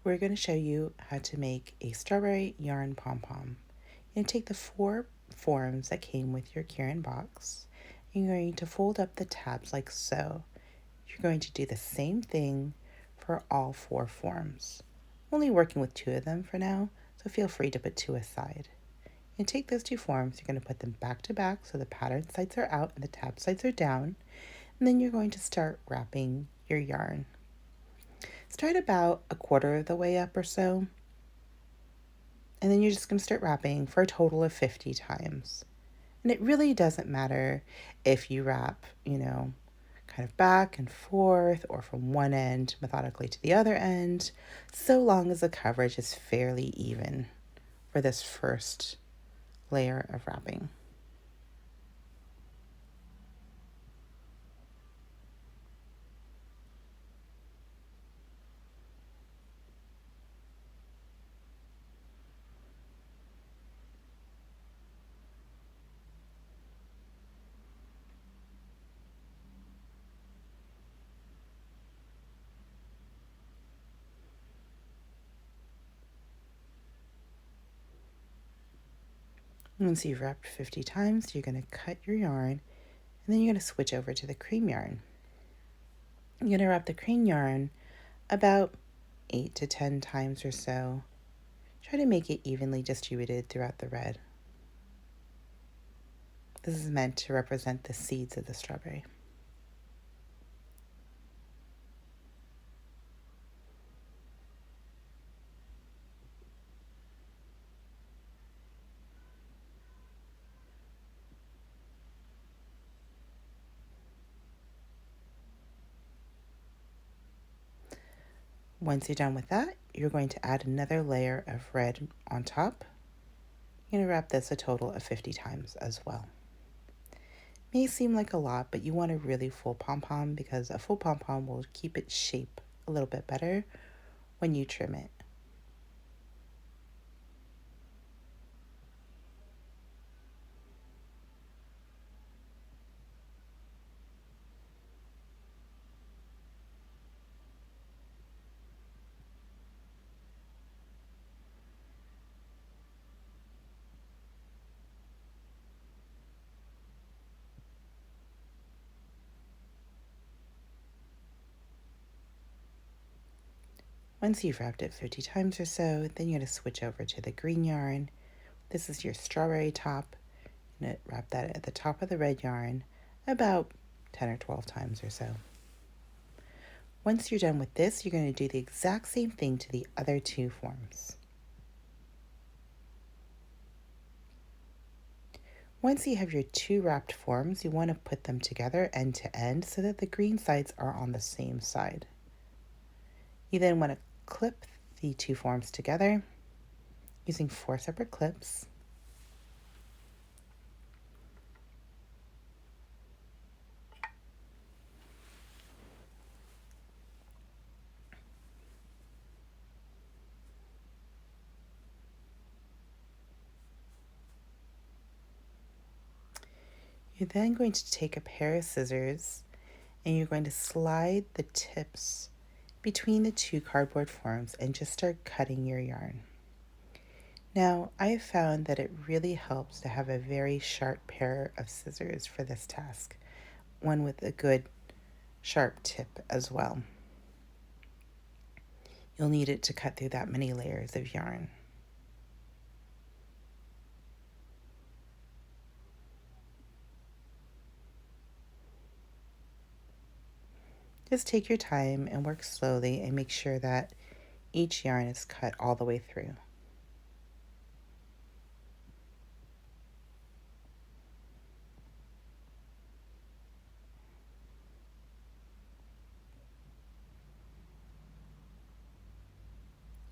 we're going to show you how to make a strawberry yarn pom-pom. You're going to take the 4 forms that came with your Kirin box. And you're going to fold up the tabs like so. You're going to do the same thing for all 4 forms. I'm only working with 2 of them for now, so feel free to put 2 aside. You take those 2 forms, you're going to put them back to back so the pattern sides are out and the tab sides are down. And then you're going to start wrapping your yarn. Start about a quarter of the way up or so. And then you're just going to start wrapping for a total of 50 times. And it really doesn't matter if you wrap, kind of back and forth or from one end methodically to the other end, so long as the coverage is fairly even for this first layer of wrapping. Once you've wrapped 50 times, you're going to cut your yarn, and then you're going to switch over to the cream yarn. You're going to wrap the cream yarn about 8 to 10 times or so. Try to make it evenly distributed throughout the red. This is meant to represent the seeds of the strawberry. Once you're done with that, you're going to add another layer of red on top. You're going to wrap this a total of 50 times as well. May seem like a lot, but you want a really full pom-pom because a full pom-pom will keep its shape a little bit better when you trim it. Once you've wrapped it 50 times or so, then you're going to switch over to the green yarn. This is your strawberry top. You're going to wrap that at the top of the red yarn about 10 or 12 times or so. Once you're done with this, you're going to do the exact same thing to the other 2 forms. Once you have your 2 wrapped forms, you want to put them together end to end so that the green sides are on the same side. You then want to clip the 2 forms together using 4 separate clips. You're then going to take a pair of scissors and you're going to slide the tips between the 2 cardboard forms and just start cutting your yarn. Now, I have found that it really helps to have a very sharp pair of scissors for this task, one with a good sharp tip as well. You'll need it to cut through that many layers of yarn. Just take your time and work slowly and make sure that each yarn is cut all the way through.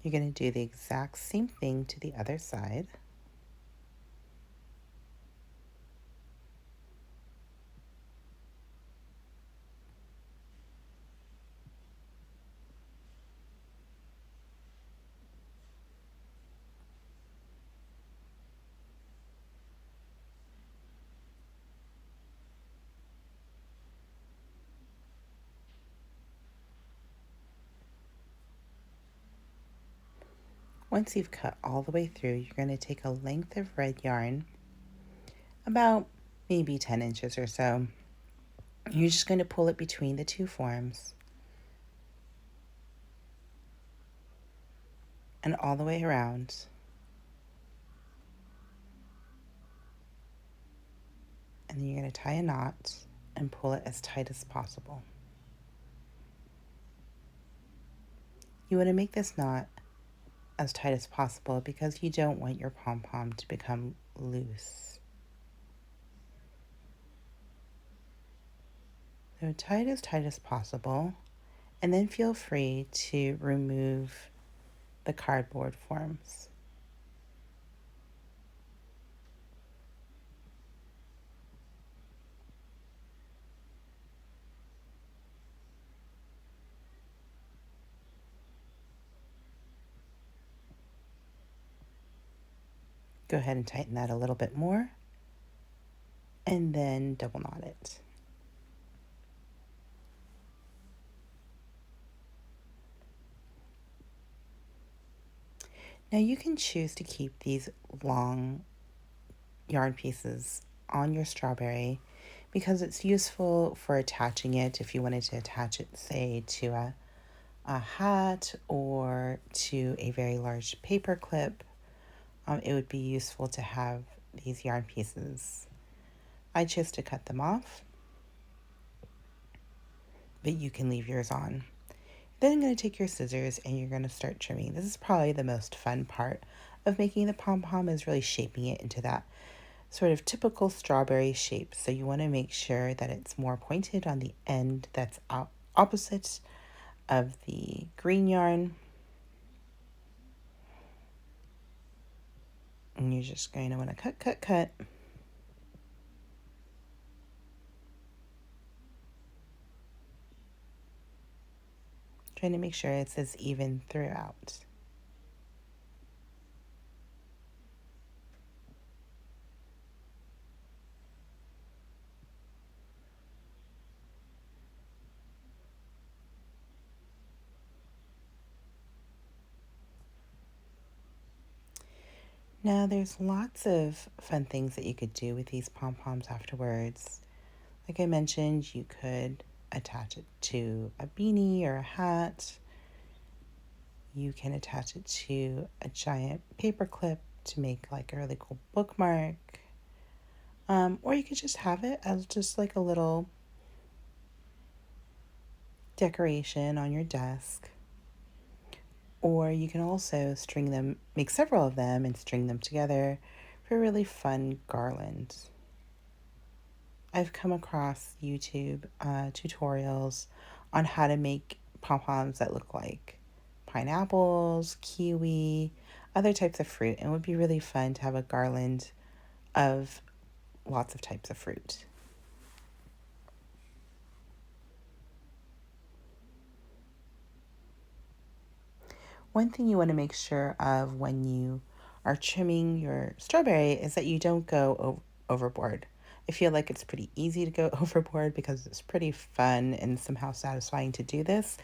You're going to do the exact same thing to the other side. Once you've cut all the way through, you're going to take a length of red yarn, about maybe 10 inches or so. You're just going to pull it between the two forms and all the way around. And then you're going to tie a knot and pull it as tight as possible. You want to make this knot as tight as possible because you don't want your pom-pom to become loose. So tie it as tight as possible, and then feel free to remove the cardboard forms. Go ahead and tighten that a little bit more, and then double knot it. Now you can choose to keep these long yarn pieces on your strawberry because it's useful for attaching it if you wanted to attach it, say, to a hat or to a very large paper clip. It would be useful to have these yarn pieces. I chose to cut them off, but you can leave yours on. Then I'm going to take your scissors and you're going to start trimming. This is probably the most fun part of making the pom-pom, is really shaping it into that sort of typical strawberry shape. So you want to make sure that it's more pointed on the end that's opposite of the green yarn. And you're just going to want to cut. Trying to make sure it's as even throughout. Now there's lots of fun things that you could do with these pom-poms afterwards. Like I mentioned, you could attach it to a beanie or a hat. You can attach it to a giant paper clip to make like a really cool bookmark. Or you could just have it as just like a little decoration on your desk. Or you can also string them, make several of them and string them together for a really fun garland. I've come across YouTube tutorials on how to make pom-poms that look like pineapples, kiwi, other types of fruit, and it would be really fun to have a garland of lots of types of fruit. One thing you want to make sure of when you are trimming your strawberry is that you don't go overboard. I feel like it's pretty easy to go overboard because it's pretty fun and somehow satisfying to do this.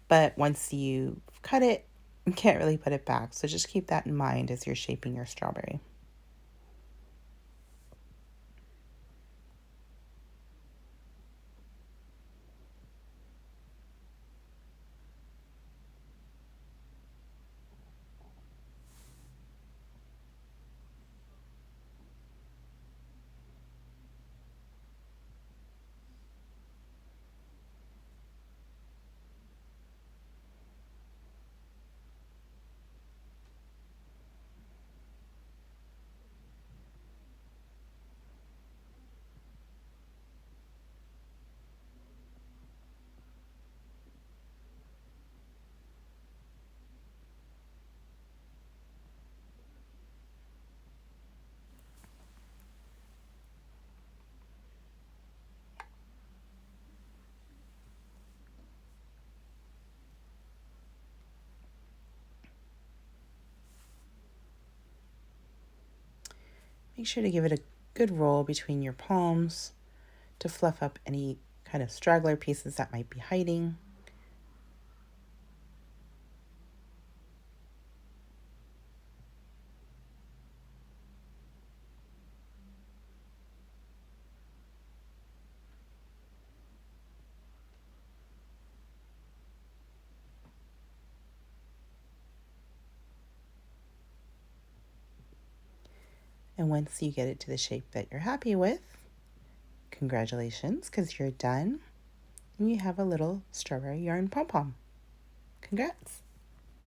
But once you cut it, you can't really put it back. So just keep that in mind as you're shaping your strawberry. Make sure to give it a good roll between your palms to fluff up any kind of straggler pieces that might be hiding. And once you get it to the shape that you're happy with, congratulations, because you're done. And you have a little strawberry yarn pom-pom. Congrats!